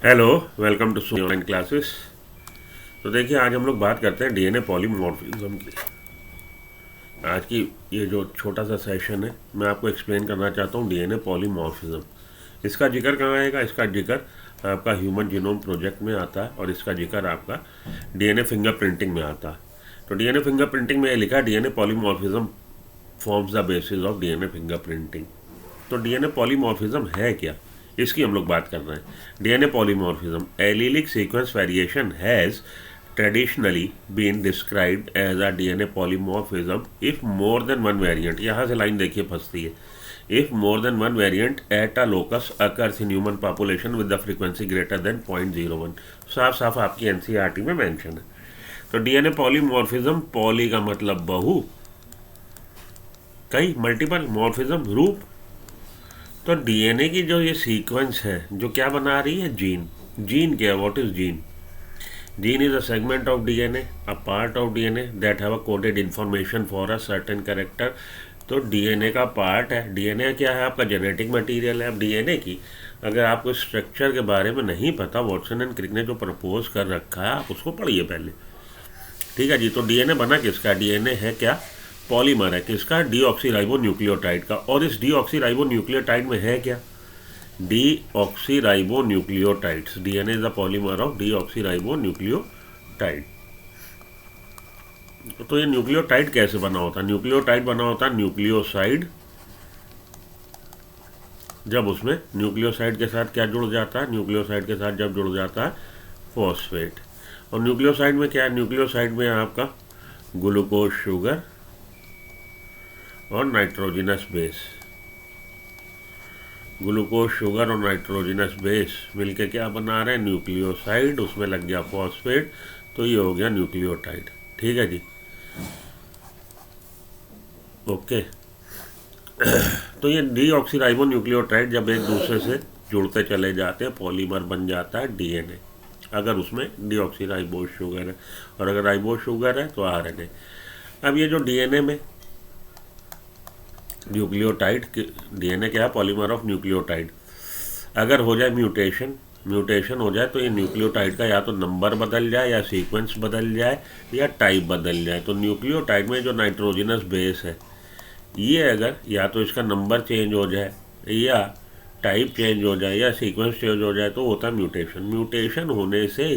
Hello, welcome to online classes. तो देखिए, आज हम लोग बात करते हैं डीएनए पॉलीमॉर्फिज्म की। आज की ये जो छोटा सा सेशन है, मैं आपको एक्सप्लेन करना चाहता हूँ डीएनए पॉलीमॉर्फिज्म। इसका जिक्र कहाँ आएगा? इसका जिक्र आपका ह्यूमन जीनोम प्रोजेक्ट में आता है और इसका जिक्र आपका डीएनए फिंगरप्रिंटिंग में आता है। तो डीएनए फिंगरप्रिंटिंग में ये लिखा है DNA polymorphism forms the basis of DNA fingerprinting. तो डीएनए पॉलीमॉर्फिज्म है क्या, इसकी हम लोग बात कर रहे हैं। DNA polymorphism allelic sequence variation has traditionally been described as a DNA polymorphism if more than one variant, यहाँ से लाइन देखिए फंसती है, if more than one variant at a locus occurs in human population with the frequency greater than 0.01। साफ साफ आपकी NCERT में mention है। तो डीएनए पॉलीमॉर्फिज्म, पॉली का मतलब बहु, कई, मल्टीपल, मॉर्फिज्म रूप। तो डीएनए की जो ये सीक्वेंस है जो क्या बना रही है, जीन। जीन क्या है? What is gene? Gene is a segment of DNA, a part of DNA that have a coded information for a certain character। तो डीएनए का पार्ट है। डीएनए क्या है? आपका जेनेटिक मटेरियल है। अब डीएनए की अगर आपको स्ट्रक्चर के बारे में नहीं पता, वॉटसन एंड क्रिक ने जो प्रपोज कर रखा है आप उसको पढ़िए पहले, ठीक है जी। तो डीएनए बना किसका? डीएनए है क्या? पॉलीमर है। किसका? डीऑक्सीराइबो न्यूक्लियोटाइड का। और इस डीऑक्सीराइबो न्यूक्लियोटाइड में है क्या? Deoxyribonucleotides. DNA is the polymer of deoxyribonucleotide. तो ये न्यूक्लियोटाइड कैसे बना होता है? न्यूक्लियोटाइड बना होता है न्यूक्लियोसाइड, जब उसमें न्यूक्लियोसाइड के साथ क्या जुड़ जाता है? न्यूक्लियोसाइड के साथ जब जुड़ जाता है फॉस्फेट। और न्यूक्लियोसाइड में क्या है? न्यूक्लियोसाइड में आपका ग्लूकोज शुगर और नाइट्रोजनस बेस। ग्लूकोज शुगर और नाइट्रोजनस बेस मिलके क्या बना रहे हैं? न्यूक्लियोसाइड। उसमें लग गया फॉस्फेट, तो ये हो गया न्यूक्लियोटाइड। ठीक है जी, ओके। तो ये डीऑक्सीराइबो न्यूक्लियोटाइड जब एक दूसरे से जुड़ते चले जाते हैं, पॉलीमर बन जाता है डीएनए, अगर उसमें डीऑक्सीराइबोज शुगर है। और अगर राइबोज शुगर है तो आरएनए। अब ये जो डीएनए में न्यूक्लियोटाइड, डीएनए क्या है? Polymer of nucleotide. अगर हो जाए म्यूटेशन हो जाए तो ये न्यूक्लियोटाइड का या तो नंबर बदल जाए, या सीक्वेंस बदल जाए, या टाइप बदल जाए। तो न्यूक्लियोटाइड में जो नाइट्रोजनस बेस है, ये अगर या तो इसका नंबर चेंज हो जाए, या टाइप चेंज हो जाए, या सीक्वेंस चेंज हो जाए, तो होता है म्यूटेशन। म्यूटेशन होने से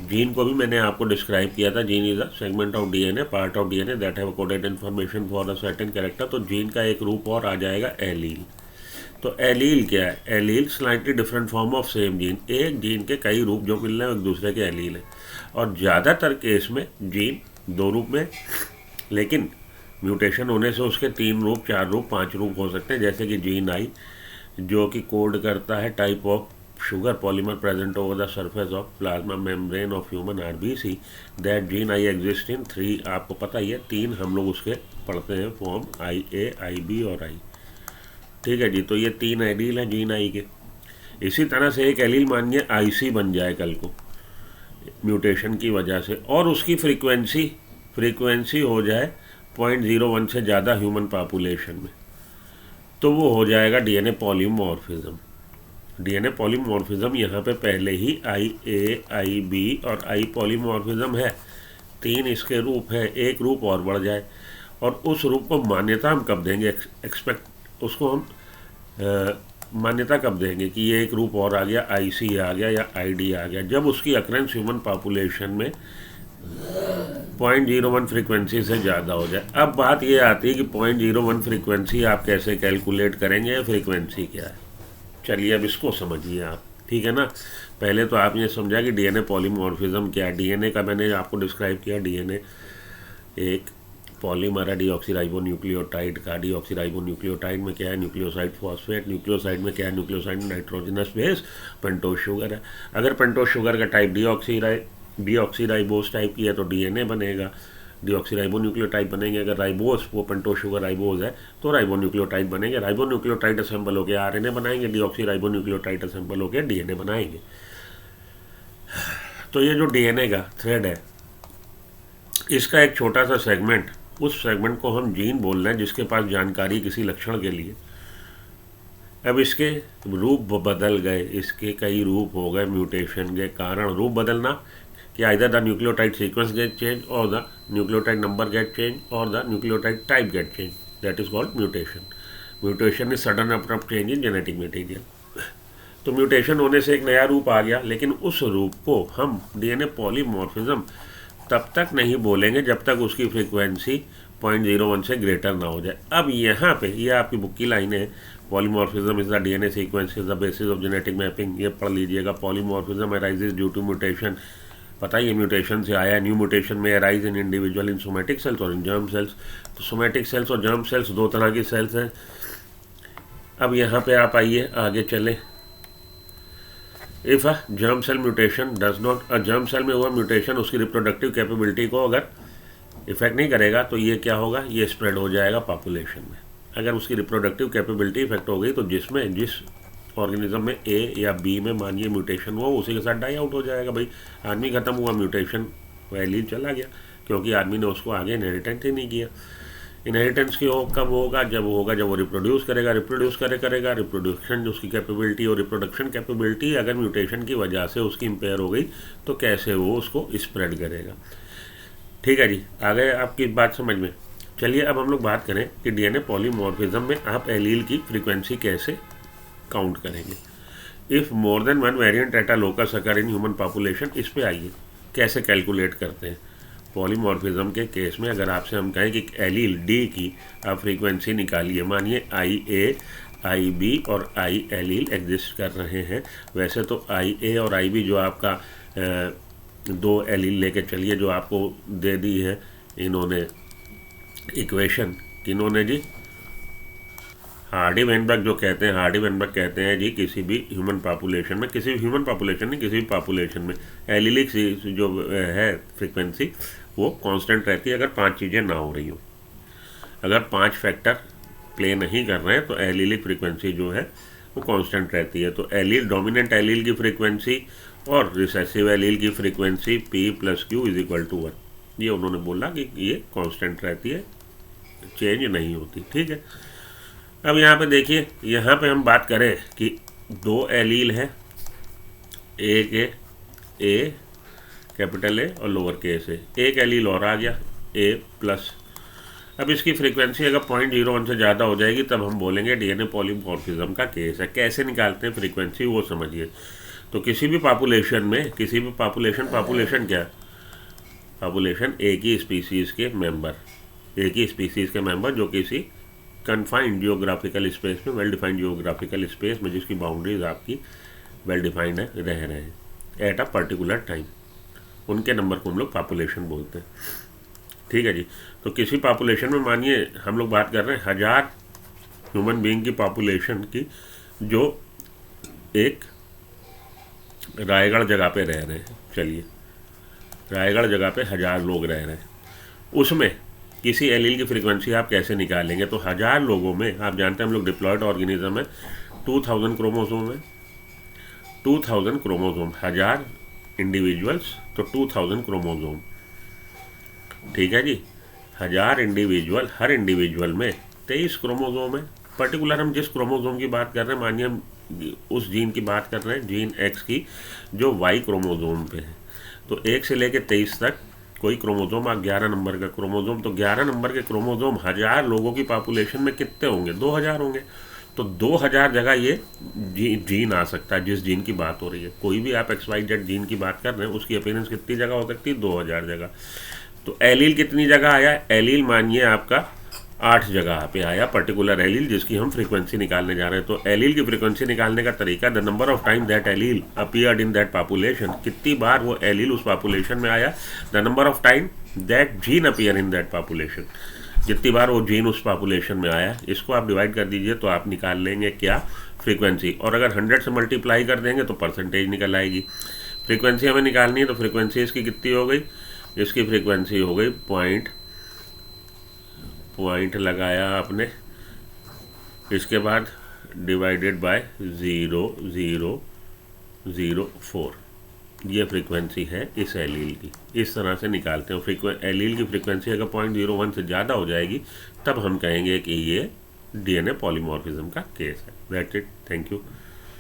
जीन को भी मैंने आपको डिस्क्राइब किया था। Gene is a segment of DNA, part of DNA that have coded information for a certain character. तो जीन का एक रूप और आ जाएगा एलील। तो एलील क्या है? Allele slightly different form of same gene. एक जीन के कई रूप जो मिल रहे हैं एक दूसरे के एलील है। और ज़्यादातर केस में जीन दो रूप में, लेकिन म्यूटेशन होने से उसके 3 रूप, 4 रूप, 5 रूप हो सकते हैं। जैसे कि जीन आई जो कि कोड करता है type of sugar polymer present over the surface of plasma membrane of human RBC. That gene I exist in 3, आपको पता ही है 3 हम लोग उसके पढ़ते हैं फॉर्म, IA, IB और I। ठीक है जी। तो ये 3 एलील हैं जीन आई के। इसी तरह से एक एलील मानिए IC बन जाए कल को म्यूटेशन की वजह से, और उसकी फ्रीक्वेंसी हो जाए 0.01 से ज़्यादा ह्यूमन पॉपुलेशन में, तो वो हो जाएगा डीएनए पॉलीमॉर्फिज्म। डीएनए पॉलीमॉर्फिज्म यहाँ पे पहले ही IA, IB और I पॉलीमॉर्फिज्म है। 3 इसके रूप है, एक रूप और बढ़ जाए, और उस रूप को मान्यता हम कब देंगे? उसको हम मान्यता कब देंगे कि ये एक रूप और आ गया, IC आ गया या ID आ गया? जब उसकी अक्रेंस ह्यूमन पॉपुलेशन में 0.01 फ्रीक्वेंसी से ज़्यादा हो जाए। अब बात ये आती है कि 0.01 फ्रीक्वेंसी आप कैसे कैलकुलेट करेंगे, फ्रीक्वेंसी क्या है? चलिए अब इसको समझिए आप, ठीक है ना। पहले तो आपने समझा कि डीएनए पॉलीमॉर्फिज्म क्या है। डीएनए का मैंने आपको डिस्क्राइब किया, डीएनए एक पॉलीमर है डीऑक्सीराइबो न्यूक्लियोटाइड का। डीऑक्सीराइबो न्यूक्लियोटाइड में क्या है? Nucleoside phosphate. न्यूक्लियोसाइड में क्या है? Nucleoside nitrogenous base, pentose sugar है। अगर पेंटोज शुगर का टाइप डीऑक्सीराइबोस टाइप की है तो डीएनए बनेगा, डीऑक्सीराइबो न्यूक्लियोटाइड बनेंगे। अगर राइबोस, वो पेंटोज शुगर राइबोस है, तो राइबो न्यूक्लियोटाइड बनेंगे। राइबो न्यूक्लियोटाइड असेंबल होकर आरएनए बनाएंगे, डीऑक्सीराइबो न्यूक्लियोटाइड असेंबल होकर डीएनए बनाएंगे। तो ये जो डीएनए का थ्रेड है, इसका एक छोटा सा सेगमेंट, उस सेगमेंट को हम जीन बोल रहे हैं, जिसके पास जानकारी किसी लक्षण के लिए अब इसके रूप बदल गए, इसके कई रूप हो गए म्यूटेशन के कारण। रूप बदलना कि either the nucleotide sequence get change or the nucleotide number get change or the nucleotide type get change, that is called mutation. Mutation is sudden abrupt change in genetic material. तो mutation होने से एक नया रूप आ गया, लेकिन उस रूप को हम डीएनए पॉलीमॉर्फिज्म तब तक नहीं बोलेंगे जब तक उसकी फ्रीक्वेंसी 0.01 से ग्रेटर ना हो जाए। अब यहाँ पे ये आपकी बुक की लाइन है, polymorphism is the DNA sequence is the basis of genetic mapping. ये पढ़ लीजिएगा। Polymorphism arises due to mutation, पता ही है म्यूटेशन से आया। New mutation may arise in individual in somatic cells और इन जर्म सेल्स। तो सोमेटिक सेल्स और जर्म सेल्स दो तरह की सेल्स हैं। अब यहाँ पे आप आइए आगे चले। If a germ cell mutation does not, germ cell में हुआ म्यूटेशन उसकी रिप्रोडक्टिव कैपेबिलिटी को अगर इफेक्ट नहीं करेगा तो ये क्या होगा, ये स्प्रेड हो जाएगा पॉपुलेशन में। अगर उसकी रिप्रोडक्टिव कैपेबिलिटी इफेक्ट हो गई तो जिस ऑर्गेनिज्म में ए या बी में मानिए म्यूटेशन हुआ, उसी के साथ डाई आउट हो जाएगा। भाई आदमी खत्म हुआ, म्यूटेशन वैल्यू चला गया, क्योंकि आदमी ने उसको आगे इनहेरिटेंस ही नहीं किया। इनहेरिटेंस की कब होगा, जब वो रिप्रोड्यूस करेगा रिप्रोडक्शन उसकी कैपेबिलिटी और रिप्रोडक्शन कैपेबिलिटी अगर म्यूटेशन की वजह से उसकी इम्पेयर हो गई तो कैसे वो उसको स्प्रेड करेगा। ठीक है जी, आ गए आपकी बात समझ में। चलिए अब हम लोग बात करें कि डीएनए पॉलीमॉर्फिज्म में आप एलील की फ्रीक्वेंसी कैसे काउंट करेंगे। If more than one variant at a locus occur in human population, इस पे आइए कैसे कैलकुलेट करते हैं। पॉलीमॉर्फिज्म के केस में अगर आपसे हम कहें कि एलील डी की आप फ्रीक्वेंसी निकालिए, मानिए आई ए, आई बी और आई एलील एग्जिस्ट कर रहे हैं। वैसे तो आई ए और आई बी जो आपका दो एलील लेके चलिए जो आपको दे दी है इन्होंने इक्वेशन, किन्होंने जी, हार्डी वेनबर्ग जो कहते हैं, हार्डी वेनबर्ग कहते हैं जी किसी भी ह्यूमन पॉपुलेशन में, किसी भी ह्यूमन पॉपुलेशन नहीं, किसी भी पॉपुलेशन में एलिलिक जो है फ्रीक्वेंसी वो कांस्टेंट रहती है अगर 5 चीज़ें ना हो रही हो। अगर 5 फैक्टर प्ले नहीं कर रहे हैं तो एलिलिक फ्रीक्वेंसी जो है वो कांस्टेंट रहती है। तो एलील, डोमिनेंट एलील की फ्रीक्वेंसी और रिसेसिव एलील की फ्रीक्वेंसी P + Q = 1, ये उन्होंने बोला कि ये कांस्टेंट रहती है, चेंज नहीं होती। ठीक है, अब यहाँ पे देखिए, यहाँ पे हम बात करें कि 2 एलील हैं, ए कैपिटल ए और लोअर केस ए, एक एलील और आ गया A+। अब इसकी फ्रीक्वेंसी अगर 0.01 से ज़्यादा हो जाएगी तब हम बोलेंगे डीएनए पॉलीमॉर्फिज्म का केस है। कैसे निकालते हैं फ्रीक्वेंसी वो समझिए। तो किसी भी पॉपुलेशन में, किसी भी पॉपुलेशन क्या, पॉपुलेशन एक ही स्पीसीज़ के मेंबर जो किसी कन्फाइंड जियोग्राफिकल स्पेस में, वेल डिफाइंड जियोग्राफिकल स्पेस में जिसकी बाउंड्रीज आपकी वेल डिफाइंड है, रह रहे हैं एट अ पर्टिकुलर टाइम, उनके नंबर को हम लोग पॉपुलेशन बोलते हैं। ठीक है जी, तो किसी पॉपुलेशन में मानिए हम लोग बात कर रहे हैं 1000 ह्यूमन बीइंग की पॉपुलेशन की, जो एक रायगढ़ जगह पे रह रहे हैं। चलिए, रायगढ़ जगह पे 1000 लोग रह रहे हैं, उसमें किसी एलील की फ्रीक्वेंसी आप कैसे निकालेंगे। तो 1000 लोगों में आप जानते हैं हम लोग डिप्लॉयड ऑर्गेनिज्म है, 2000 क्रोमोसोम है, 2000 क्रोमोसोम, 1000 इंडिविजुअल्स तो 2000 क्रोमोसोम। ठीक है जी, 1000 इंडिविजुअल, हर इंडिविजुअल में 23 क्रोमोसोम है। पर्टिकुलर हम जिस क्रोमोसोम की बात कर रहे हैं, मानिए हम उस जीन की बात कर रहे हैं, जीन एक्स की, जो वाई क्रोमोसोम पे है। तो 1 से लेकर 23 तक कोई क्रोमोसोम, 11 नंबर का क्रोमोसोम, तो 11 नंबर के क्रोमोसोम 1000 लोगों की पॉपुलेशन में कितने होंगे, 2000 होंगे। तो 2000 जगह ये जीन आ सकता है जिस जीन की बात हो रही है। कोई भी आप XYZ जीन की बात कर रहे हैं, उसकी अपीयरेंस कितनी जगह हो सकती है, 2000 जगह। तो एलील कितनी जगह आया, एलील मानिए आपका 8 जगह पे आया, पर्टिकुलर एलील जिसकी हम फ्रीक्वेंसी निकालने जा रहे हैं। तो एलील की फ्रीक्वेंसी निकालने का तरीका, the number of time that allele appeared in that population, कितनी बार वो एलील उस पॉपुलेशन में आया, the number of time that gene appear in that population, जितनी बार वो जीन उस पॉपुलेशन में आया, इसको आप डिवाइड कर दीजिए तो आप निकाल लेंगे क्या, फ्रीक्वेंसी। और अगर 100 से मल्टीप्लाई कर देंगे तो परसेंटेज निकल आएगी। फ्रीक्वेंसी हमें निकालनी है, तो फ्रीक्वेंसी इसकी कितनी हो गई, इसकी फ्रीक्वेंसी हो गई पॉइंट लगाया आपने, इसके बाद डिवाइडेड बाय 0.004, ये फ्रीक्वेंसी है इस एलील की। इस तरह से निकालते हैं। एलील की फ्रीक्वेंसी अगर 0.01 से ज़्यादा हो जाएगी तब हम कहेंगे कि ये डीएनए पॉलीमॉर्फिज्म का केस है। That it, thank you.